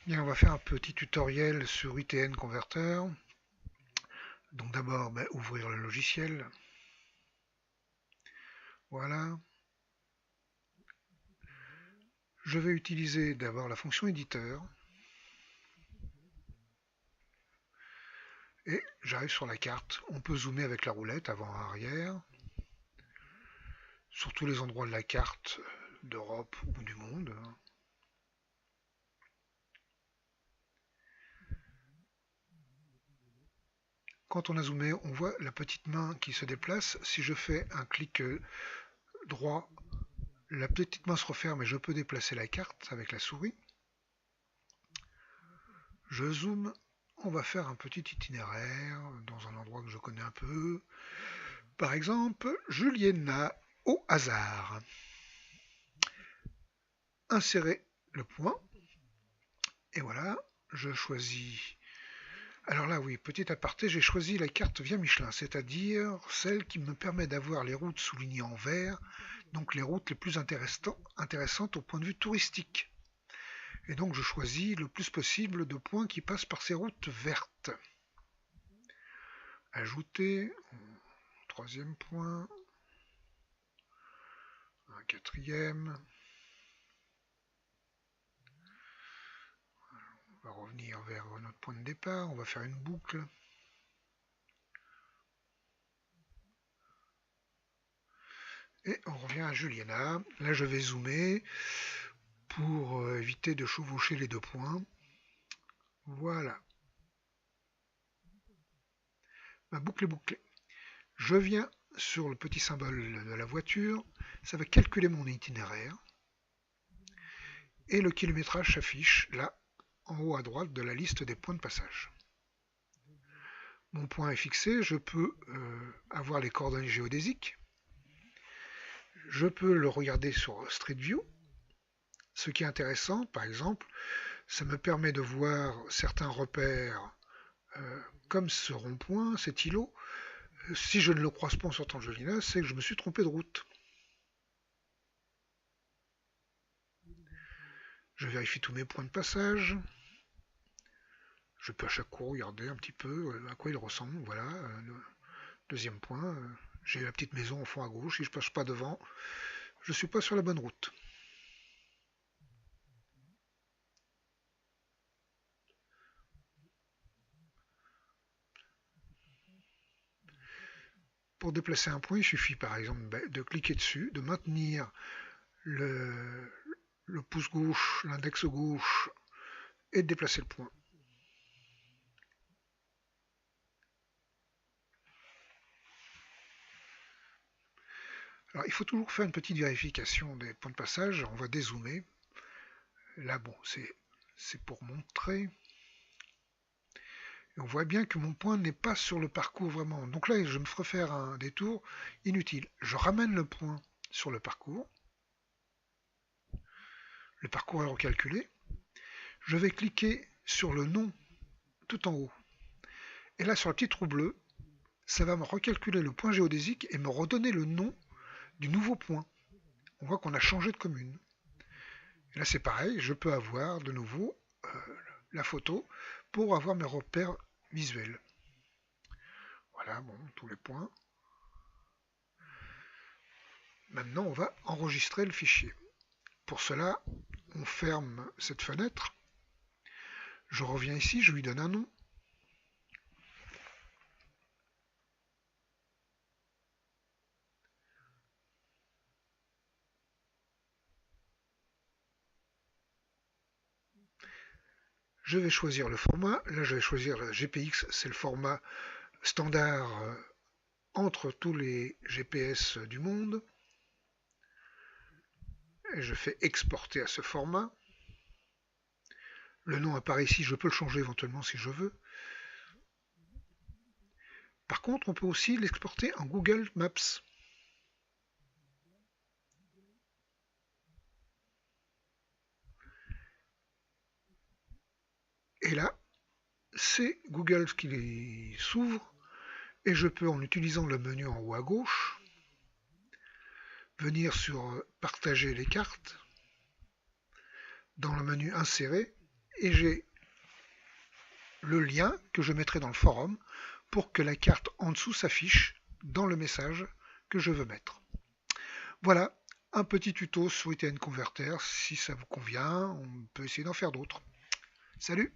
Bien, on va faire un petit tutoriel sur UTN Converter. Donc d'abord, ouvrir le logiciel. Voilà. Je vais utiliser d'abord la fonction éditeur. Et j'arrive sur la carte. On peut zoomer avec la roulette avant-arrière. Sur tous les endroits de la carte d'Europe ou du monde. Quand on a zoomé, on voit la petite main qui se déplace. Si je fais un clic droit, la petite main se referme et je peux déplacer la carte avec la souris. Je zoome, on va faire un petit itinéraire dans un endroit que je connais un peu. Par exemple, Juliena au hasard. Insérer le point. Et voilà, je choisis. Alors là, oui, petit aparté, j'ai choisi la carte via Michelin, c'est-à-dire celle qui me permet d'avoir les routes soulignées en vert, donc les routes les plus intéressantes au point de vue touristique. Et donc je choisis le plus possible de points qui passent par ces routes vertes. Ajouter, troisième point, un quatrième. On va revenir vers notre point de départ, on va faire une boucle. Et on revient à Juliana. Là, je vais zoomer pour éviter de chevaucher les deux points. Voilà. Ma boucle est bouclée. Je viens sur le petit symbole de la voiture. Ça va calculer mon itinéraire. Et le kilométrage s'affiche là, en haut à droite de la liste des points de passage. Mon point est fixé. Je peux avoir les coordonnées géodésiques. Je peux le regarder sur Street View. Ce qui est intéressant, par exemple, ça me permet de voir certains repères comme ce rond-point, cet îlot. Si je ne le croise pas en sortant de Jolina, c'est que je me suis trompé de route. Je vérifie tous mes points de passage. Je peux à chaque coup regarder un petit peu à quoi il ressemble. Voilà, deuxième point. J'ai la petite maison au fond à gauche. Si je ne passe pas devant, je ne suis pas sur la bonne route. Pour déplacer un point, il suffit par exemple de cliquer dessus, de maintenir le, le pouce gauche, l'index gauche et de déplacer le point. Alors, il faut toujours faire une petite vérification des points de passage. On va dézoomer. Là, bon, c'est pour montrer. Et on voit bien que mon point n'est pas sur le parcours vraiment. Donc là, je me ferai faire un détour inutile. Je ramène le point sur le parcours. Le parcours est recalculé. Je vais cliquer sur le nom tout en haut. Et là, sur la petite roue bleue, ça va me recalculer le point géodésique et me redonner le nom du nouveau point. On voit qu'on a changé de commune. Et là, c'est pareil, je peux avoir de nouveau la photo pour avoir mes repères visuels. Voilà, bon, tous les points. Maintenant, on va enregistrer le fichier. Pour cela, on ferme cette fenêtre. Je reviens ici, je lui donne un nom. Je vais choisir le format. Là, je vais choisir la GPX, c'est le format standard entre tous les GPS du monde. Et je fais exporter à ce format. Le nom apparaît ici, je peux le changer éventuellement si je veux. Par contre, on peut aussi l'exporter en Google Maps. Et là, c'est Google qui s'ouvre et je peux, en utilisant le menu en haut à gauche, venir sur partager les cartes, dans le menu insérer et j'ai le lien que je mettrai dans le forum pour que la carte en dessous s'affiche dans le message que je veux mettre. Voilà, un petit tuto sur VTN Converter. Si ça vous convient, on peut essayer d'en faire d'autres. Salut!